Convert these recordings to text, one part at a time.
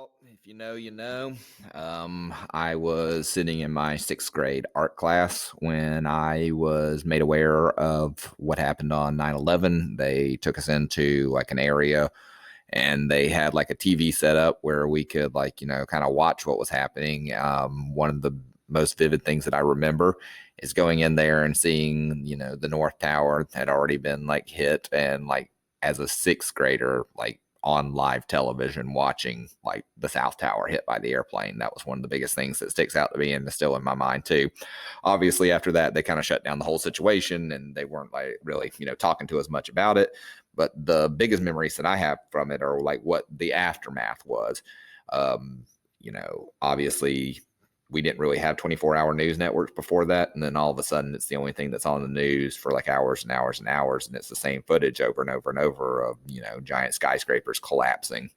Well, if you know, you know. I was sitting in my sixth grade art class when I was made aware of what happened on 9/11. They took us into like an area and they had like a TV set up where we could, like, kind of watch what was happening. One of the most vivid things that I remember is going in there and seeing, the North Tower had already been like hit, and like as a sixth grader, like on live television watching like the South Tower hit by the airplane. That was one of the biggest things that sticks out to me and is still in my mind too. Obviously, after that, they kind of shut down the whole situation and they weren't like really, talking to us much about it. But the biggest memories that I have from it are like what the aftermath was. Obviously we didn't really have 24-hour news networks before that. And then all of a sudden it's the only thing that's on the news for like hours and hours and hours. And it's the same footage over and over and over of, giant skyscrapers collapsing.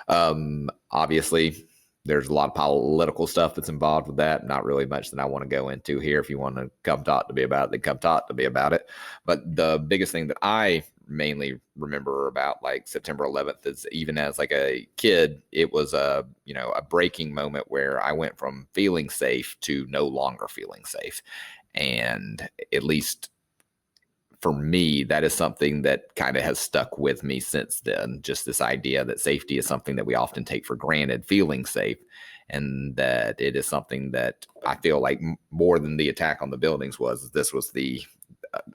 Obviously, there's a lot of political stuff that's involved with that. Not really much that I want to go into here. If you want to come talk to me about it, then come talk to me about it. But the biggest thing that I mainly remember about like September 11th is, even as like a kid, it was a breaking moment where I went from feeling safe to no longer feeling safe. And at least for me, that is something that kind of has stuck with me since then. Just this idea that safety is something that we often take for granted, feeling safe, and that it is something that I feel like more than the attack on the buildings was, this was the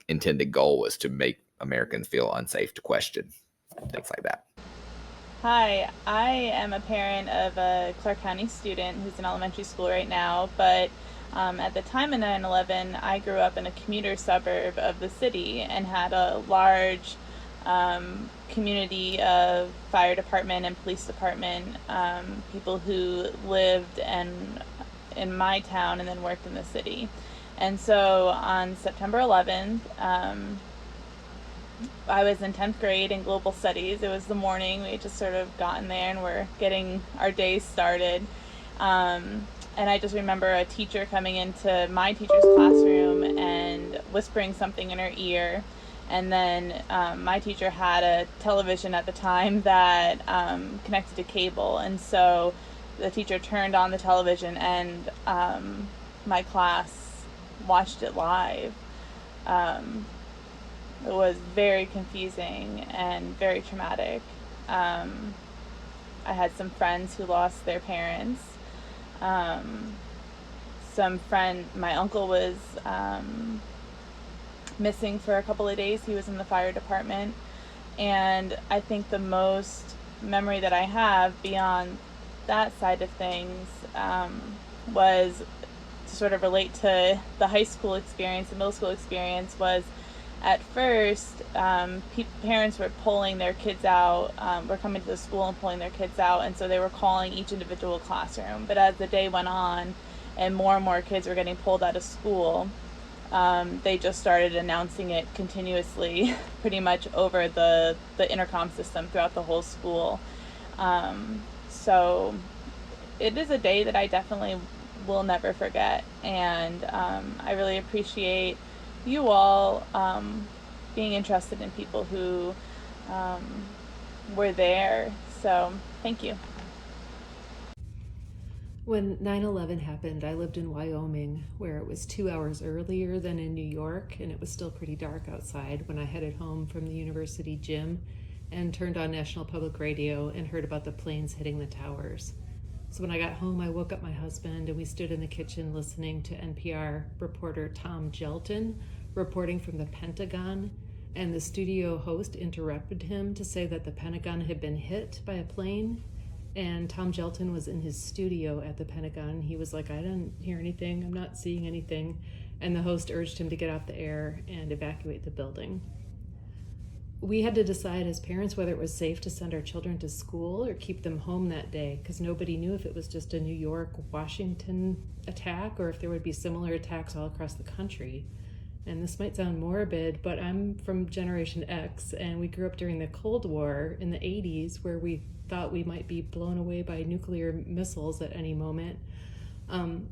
intended goal, was to make Americans feel unsafe to question things like that. Hi, I am a parent of a Clarke County student who's in elementary school right now, but at the time of 9/11, I grew up in a commuter suburb of the city and had a large community of fire department and police department people who lived in my town and then worked in the city. And so on September 11th, I was in 10th grade in global studies. It was the morning. We had just sort of gotten there and we're getting our days started. And I just remember a teacher coming into my teacher's classroom and whispering something in her ear. And then my teacher had a television at the time that connected to cable. And so the teacher turned on the television and my class watched it live. It was very confusing and very traumatic. I had some friends who lost their parents. My uncle was missing for a couple of days. He was in the fire department. And I think the most memory that I have beyond that side of things was to sort of relate to the high school experience, the middle school experience, was at first, parents were pulling their kids out, were coming to the school and pulling their kids out, and so they were calling each individual classroom. But as the day went on and more kids were getting pulled out of school, they just started announcing it continuously, pretty much over the intercom system throughout the whole school. So it is a day that I definitely will never forget, and I really appreciate you all being interested in people who were there. So thank you. When 9/11 happened, I lived in Wyoming, where it was 2 hours earlier than in New York, and it was still pretty dark outside when I headed home from the university gym and turned on National Public Radio and heard about the planes hitting the towers. So when I got home, I woke up my husband and we stood in the kitchen listening to NPR reporter Tom Gelton reporting from the Pentagon, and the studio host interrupted him to say that the Pentagon had been hit by a plane. And Tom Gelton was in his studio at the Pentagon. He was like, I didn't hear anything, I'm not seeing anything. And the host urged him to get off the air and evacuate the building. We had to decide as parents whether it was safe to send our children to school or keep them home that day, because nobody knew if it was just a New York, Washington attack or if there would be similar attacks all across the country. And this might sound morbid, but I'm from Generation X, and we grew up during the Cold War in the 80s, where we thought we might be blown away by nuclear missiles at any moment.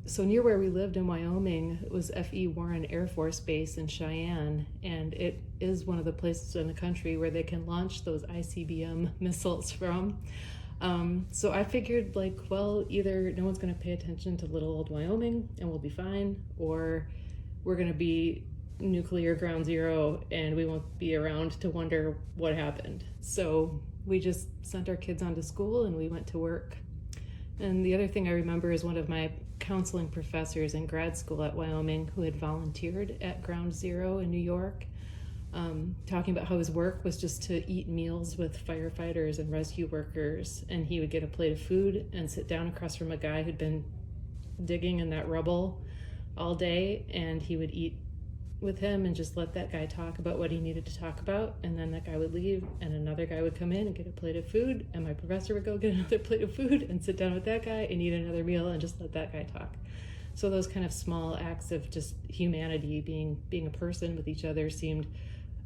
So near where we lived in Wyoming was F.E. Warren Air Force Base in Cheyenne, and it is one of the places in the country where they can launch those ICBM missiles from. So I figured, like, well, either no one's going to pay attention to little old Wyoming and we'll be fine, or we're going to be nuclear ground zero and we won't be around to wonder what happened. So we just sent our kids on to school and we went to work. And the other thing I remember is one of my counseling professors in grad school at Wyoming who had volunteered at Ground Zero in New York, talking about how his work was just to eat meals with firefighters and rescue workers. And he would get a plate of food and sit down across from a guy who'd been digging in that rubble all day, and he would eat with him and just let that guy talk about what he needed to talk about. And then that guy would leave and another guy would come in and get a plate of food, and my professor would go get another plate of food and sit down with that guy and eat another meal and just let that guy talk. So those kind of small acts of just humanity, being a person with each other, seemed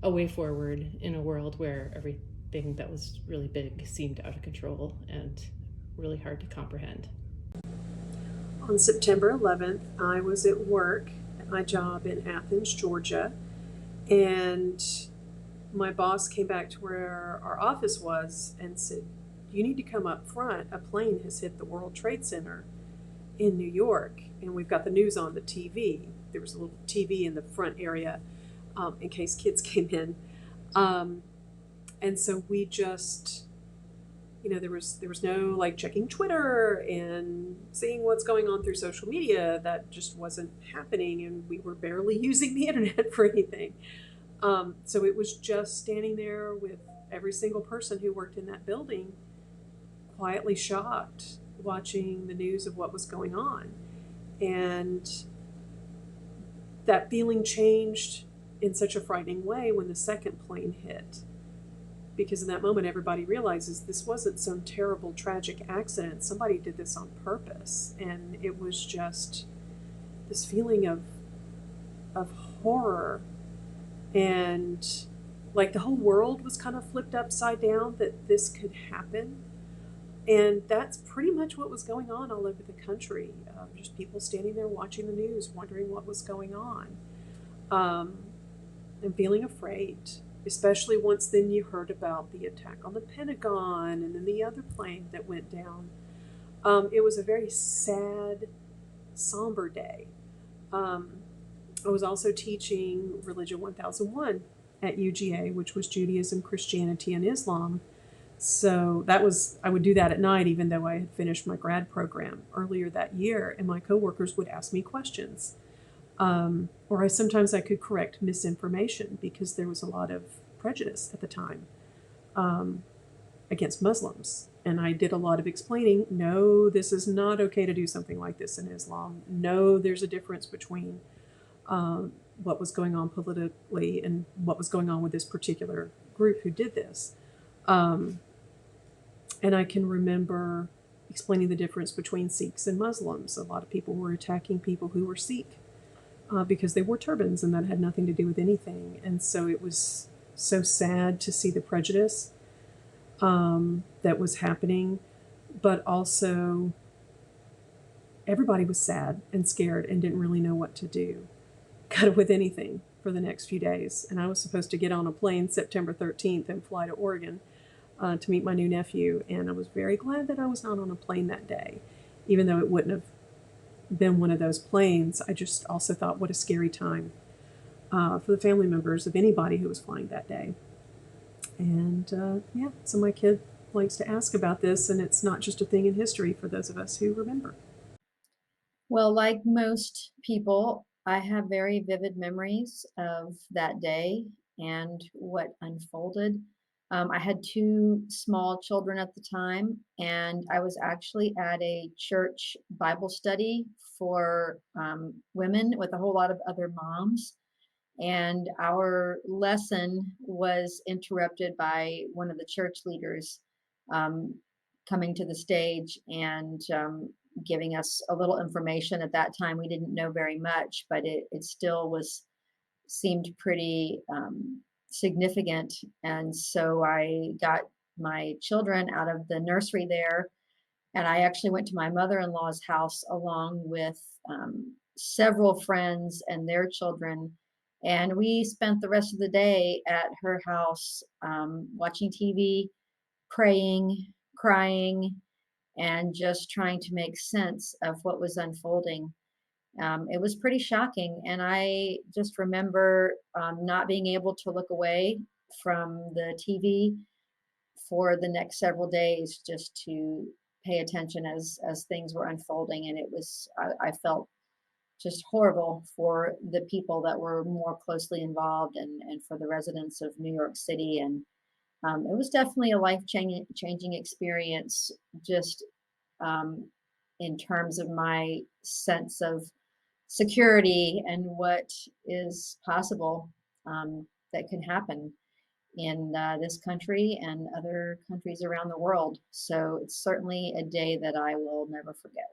a way forward in a world where everything that was really big seemed out of control and really hard to comprehend. On September 11th, I was at work at my job in Athens, Georgia, and my boss came back to where our office was and said, "You need to come up front. A plane has hit the World Trade Center in New York, and we've got the news on the TV." There was a little TV in the front area in case kids came in. Um, and so we just, there was no like checking Twitter and seeing what's going on through social media. That just wasn't happening, and we were barely using the internet for anything. So it was just standing there with every single person who worked in that building, quietly shocked, watching the news of what was going on. And that feeling changed in such a frightening way when the second plane hit. Because in that moment, everybody realizes this wasn't some terrible, tragic accident. Somebody did this on purpose. And it was just this feeling of horror. And like the whole world was kind of flipped upside down that this could happen. And that's pretty much what was going on all over the country. Just people standing there watching the news, wondering what was going on, and feeling afraid, especially once then you heard about the attack on the Pentagon and then the other plane that went down. It was a very sad, somber day. I was also teaching Religion 1001 at UGA, which was Judaism, Christianity, and Islam. So I would do that at night, even though I had finished my grad program earlier that year, and my coworkers would ask me questions. Or sometimes I could correct misinformation because there was a lot of prejudice at the time against Muslims. And I did a lot of explaining, no, this is not okay to do something like this in Islam. No, there's a difference between what was going on politically and what was going on with this particular group who did this. And I can remember explaining the difference between Sikhs and Muslims. A lot of people were attacking people who were Sikh because they wore turbans, and that had nothing to do with anything. And so it was so sad to see the prejudice that was happening, but also everybody was sad and scared and didn't really know what to do, kind of with anything for the next few days. And I was supposed to get on a plane September 13th and fly to Oregon to meet my new nephew, and I was very glad that I was not on a plane that day, even though it wouldn't have been one of those planes. I just also thought what a scary time for the family members of anybody who was flying that day. And so my kid likes to ask about this, and it's not just a thing in history for those of us who remember. Well, like most people, I have very vivid memories of that day and what unfolded. I had two small children at the time, and I was actually at a church Bible study for women with a whole lot of other moms. And our lesson was interrupted by one of the church leaders um, coming to the stage and giving us a little information. At that time, we didn't know very much, but it still seemed pretty significant. And so I got my children out of the nursery there, and I actually went to my mother-in-law's house along with several friends and their children. And we spent the rest of the day at her house watching TV, praying, crying and just trying to make sense of what was unfolding. It was pretty shocking, and I just remember not being able to look away from the TV for the next several days, just to pay attention as things were unfolding. And I felt just horrible for the people that were more closely involved, and for the residents of New York City. And it was definitely a life changing experience, just um, in terms of my sense of security and what is possible, that can happen in this country and other countries around the world. So it's certainly a day that I will never forget.